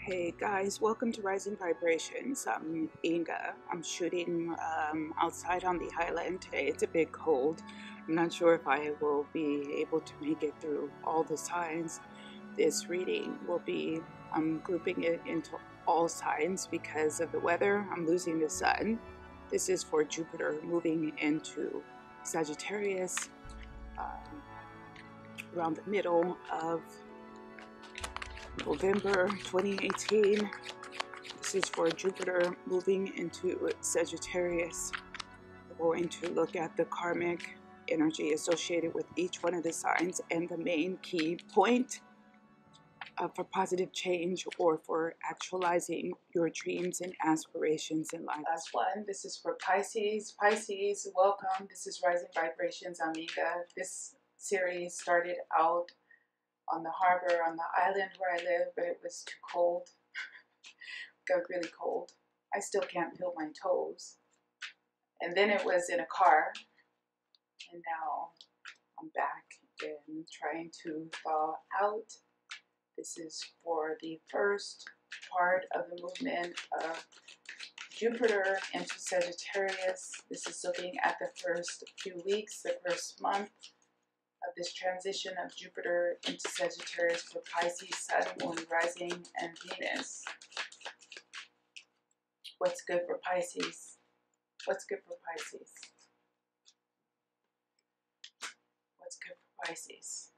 Hey guys, welcome to Rising Vibrations. I'm Inga. I'm shooting outside on the island today. It's a bit cold. I'm not sure if I will be able to make it through all the signs. This reading will be, I'm grouping it into all signs because of the weather. I'm losing the sun. This is for Jupiter moving into Sagittarius around the middle of November 2018. This is for Jupiter moving into Sagittarius. We're going to look at the karmic energy associated with each one of the signs and the main key point for positive change or for actualizing your dreams and aspirations in life. Last one, this is for Pisces. Pisces, welcome. This is Rising Vibrations, Amiga. This series started out on the harbor, on the island where I live, but it was too cold. Got really cold. I still can't feel my toes. And then it was in a car, and now I'm back and trying to thaw out. This is for the first part of the movement of Jupiter into Sagittarius. This is looking at the first few weeks, the first month of this transition of Jupiter into Sagittarius for Pisces, Sun, Moon, Rising, and Venus. What's good for Pisces? What's good for Pisces? What's good for Pisces?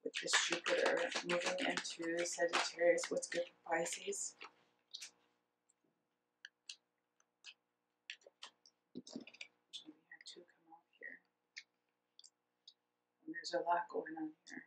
With this Jupiter moving into Sagittarius, what's good for Pisces? There's a lot going on here.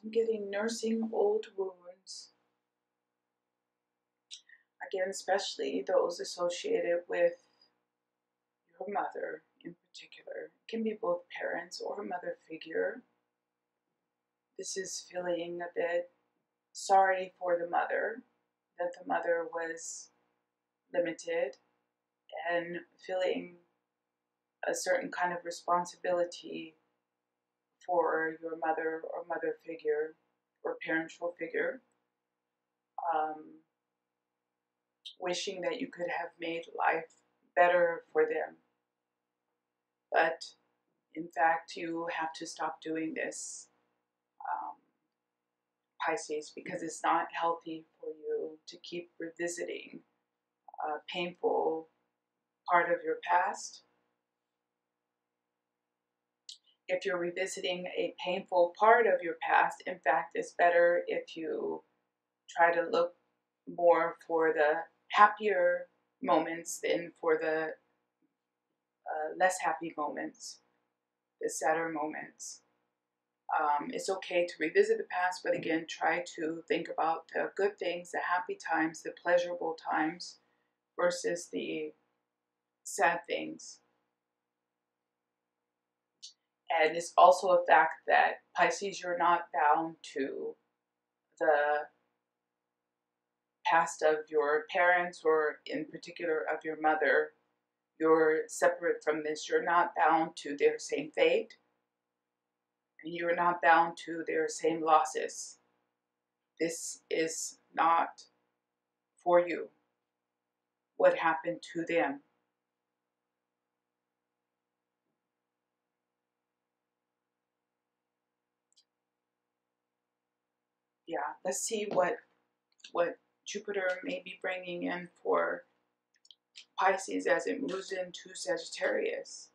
I'm getting nursing old wounds. Again, especially those associated with your mother in particular. It can be both parents or a mother figure. This is feeling a bit sorry for the mother, that the mother was limited, and feeling a certain kind of responsibility for your mother or mother figure or parental figure. Wishing that you could have made life better for them. But in fact, you have to stop doing this, Pisces, because it's not healthy for you to keep revisiting a painful part of your past. If you're revisiting a painful part of your past, in fact, it's better if you try to look more for the happier moments than for the less happy moments, the sadder moments. It's okay to revisit the past, but again, try to think about the good things, the happy times, the pleasurable times, versus the sad things. And it's also a fact that, Pisces, you're not bound to the past of your parents, or in particular of your mother. You're separate from this. You're not bound to their same fate. And you're not bound to their same losses. This is not for you. What happened to them? Yeah, let's see what Jupiter may be bringing in for Pisces as it moves into Sagittarius.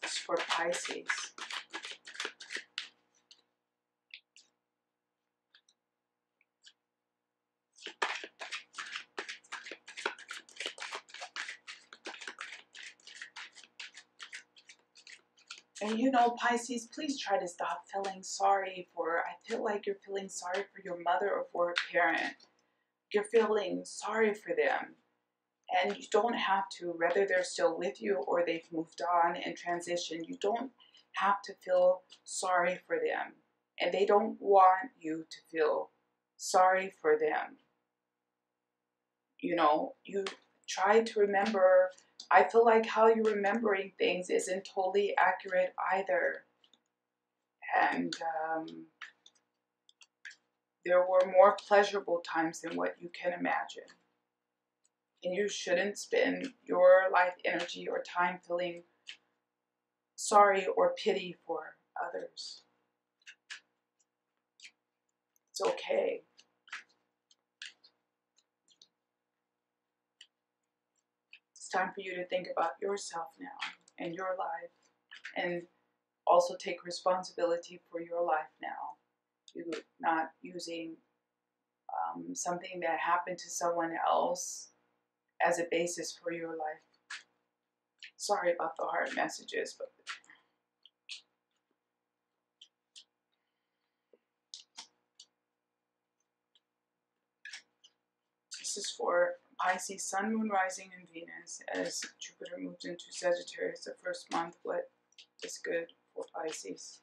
It's for Pisces. And you know, Pisces, please try to stop feeling sorry for, I feel like you're feeling sorry for your mother or for a parent. You're feeling sorry for them. And you don't have to, whether they're still with you or they've moved on and transitioned, you don't have to feel sorry for them. And they don't want you to feel sorry for them. You know, you try to remember. I feel like how you're remembering things isn't totally accurate either. And there were more pleasurable times than what you can imagine. And you shouldn't spend your life energy or time feeling sorry or pity for others. It's okay. It's time for you to think about yourself now and your life, and also take responsibility for your life now. You're not using something that happened to someone else as a basis for your life. Sorry about the hard messages, but this is for Pisces, Sun, Moon, Rising, and Venus. As Jupiter moves into Sagittarius the first month, what is good for Pisces?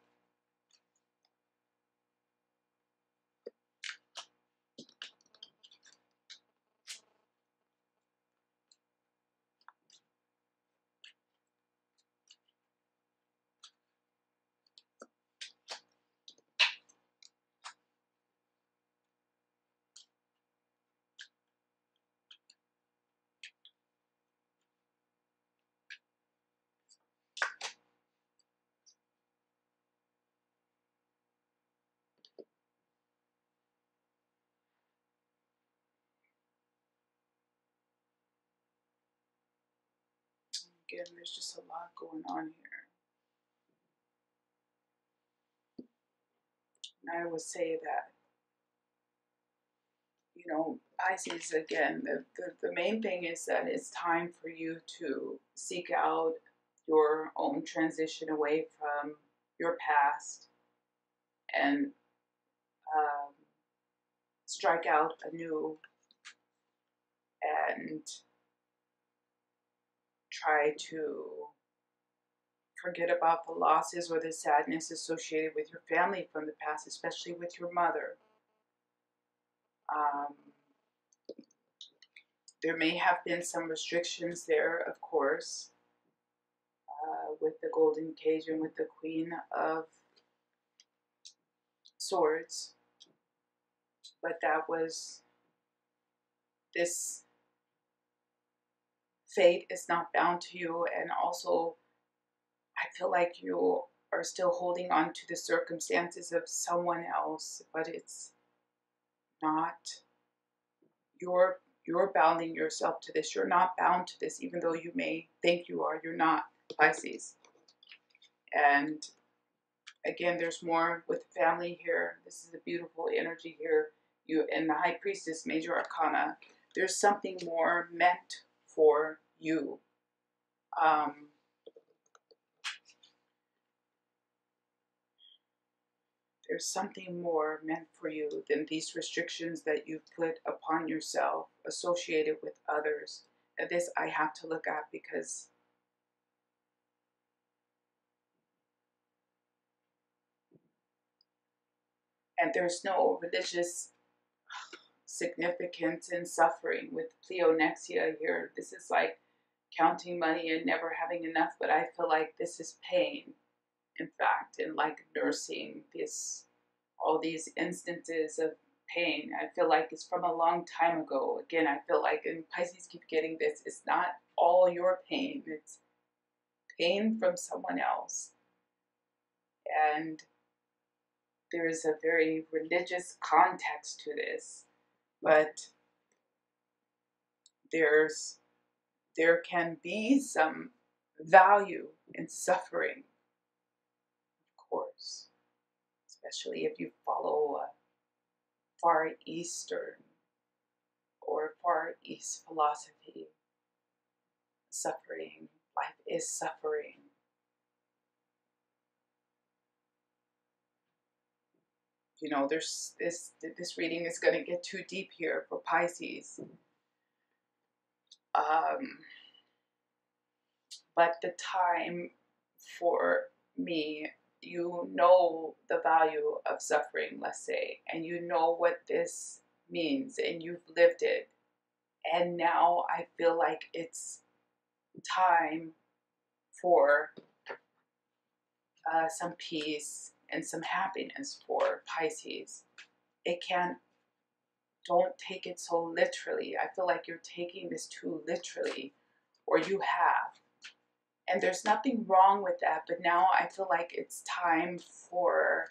Again, there's just a lot going on here. And I would say that, you know, Pisces, again, the main thing is that it's time for you to seek out your own transition away from your past and strike out anew and try to forget about the losses or the sadness associated with your family from the past, especially with your mother. There may have been some restrictions there, of course, with the Golden Cage and with the Queen of Swords. But that was, this fate is not bound to you. And also, I feel like you are still holding on to the circumstances of someone else, but it's not, you're bounding yourself to this. You're not bound to this, even though you may think you are. You're not, Pisces. And again, there's more with family here. This is a beautiful energy here. You and the High Priestess, Major Arcana. There's something more meant for you. There's something more meant for you than these restrictions that you've put upon yourself associated with others. And this I have to look at because and there's no religious significance in suffering with pleonexia here. This is like counting money and never having enough, but I feel like this is pain, in fact, and like nursing this, all these instances of pain. I feel like it's from a long time ago. Again, I feel like, and Pisces keep getting this, it's not all your pain, it's pain from someone else. And there is a very religious context to this, but there can be some value in suffering, of course, especially if you follow a Far Eastern or Far East philosophy. Suffering, life is suffering. You know, there's this reading is going to get too deep here for Pisces. But the time for me, you know the value of suffering, let's say, and you know what this means, and you've lived it. And now I feel like it's time for some peace and some happiness for Pisces. Don't take it so literally. I feel like you're taking this too literally, or you have. And there's nothing wrong with that, but now I feel like it's time for,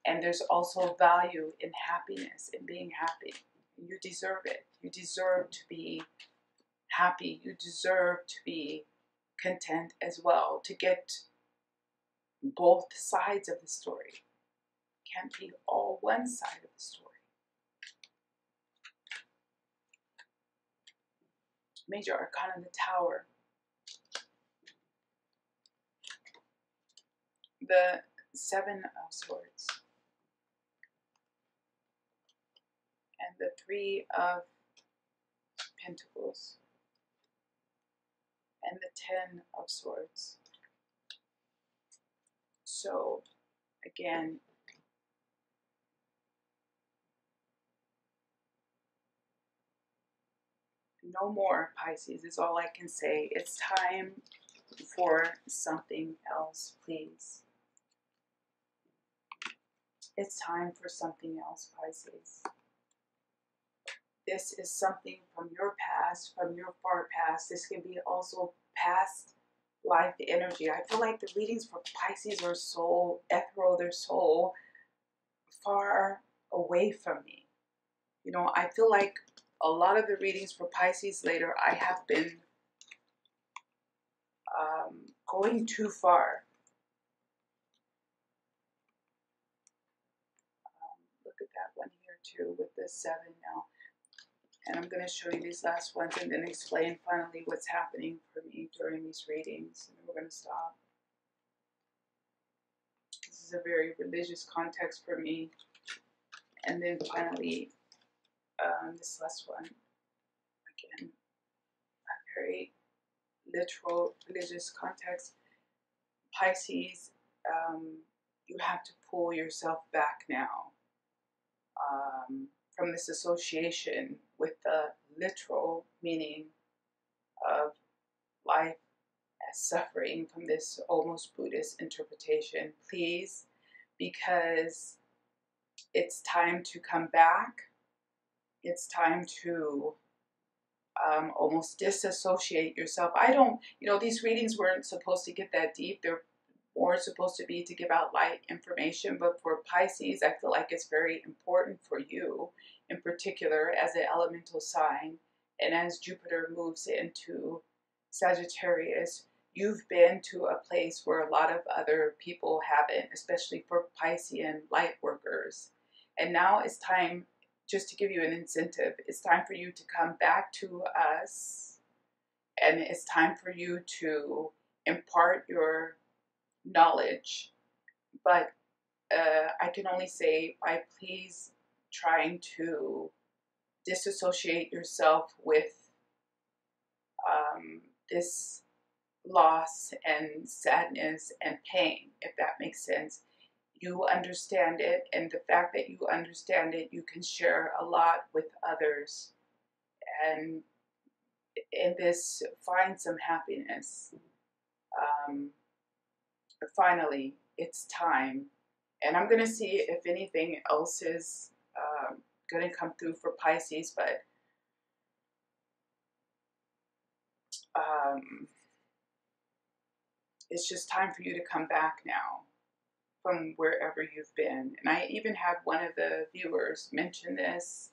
and there's also value in happiness, in being happy. You deserve it. You deserve to be happy. You deserve to be content as well, to get both sides of the story. It can't be all one side of the story. Major Arcana in the Tower. The Seven of Swords. And the Three of Pentacles. And the Ten of Swords. So, again, no more, Pisces, is all I can say. It's time for something else, please. It's time for something else, Pisces. This is something from your past, from your far past. This can be also past life energy. I feel like the readings for Pisces are so ethereal. They're so far away from me. You know, I feel like a lot of the readings for Pisces later, I have been going too far. Look at that one here too with the 7 now. And I'm going to show you these last ones and then explain finally what's happening for me during these readings. And then we're going to stop. This is a very religious context for me. And then finally, this last one, again, a very literal religious context. Pisces, you have to pull yourself back now from this association with the literal meaning of life as suffering from this almost Buddhist interpretation. Please, because it's time to come back. It's time to almost disassociate yourself. These readings weren't supposed to get that deep. They're more supposed to be to give out light information. But for Pisces, I feel like it's very important for you, in particular, as an elemental sign. And as Jupiter moves into Sagittarius, you've been to a place where a lot of other people haven't, especially for Piscean light workers. And now it's time, just to give you an incentive, it's time for you to come back to us, and it's time for you to impart your knowledge. But I can only say by please trying to disassociate yourself with this loss and sadness and pain, if that makes sense. You understand it, and the fact that you understand it, you can share a lot with others, and in this, find some happiness. Finally, it's time, and I'm going to see if anything else is going to come through for Pisces, but it's just time for you to come back now from wherever you've been. And I even had one of the viewers mention this,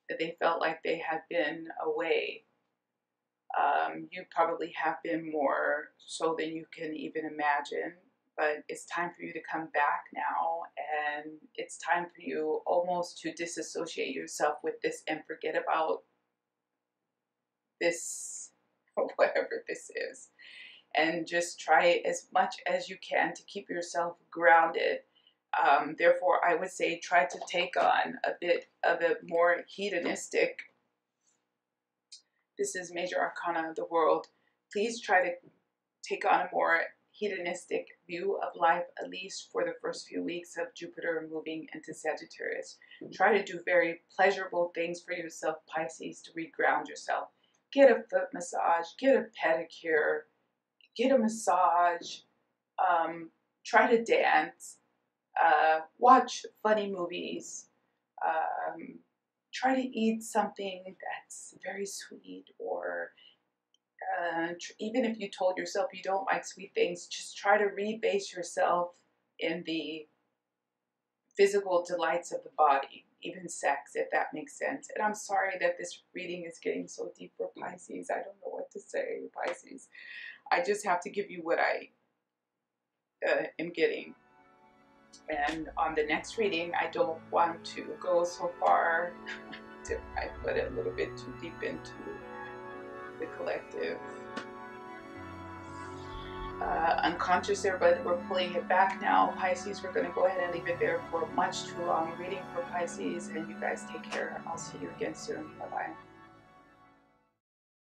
that they felt like they had been away. You probably have been more so than you can even imagine, but it's time for you to come back now, and it's time for you almost to disassociate yourself with this and forget about this, whatever this is, and just try as much as you can to keep yourself grounded. Therefore, I would say try to take on a bit of a more hedonistic This is major arcana of the world. Please try to take on a more hedonistic view of life, at least for the first few weeks of Jupiter moving into Sagittarius. Try to do very pleasurable things for yourself, Pisces, to reground yourself. Get a foot massage, get a pedicure, get a massage, try to dance, watch funny movies, try to eat something that's very sweet, or even if you told yourself you don't like sweet things, just try to rebase yourself in the physical delights of the body, even sex, if that makes sense. And I'm sorry that this reading is getting so deep for Pisces. I don't know what to say, Pisces. I just have to give you what I am getting. And on the next reading, I don't want to go so far. I put it a little bit too deep into the collective unconscious there, but we're pulling it back now. Pisces, we're going to go ahead and leave it there for much too long reading for Pisces, and you guys take care. I'll see you again soon. Bye-bye.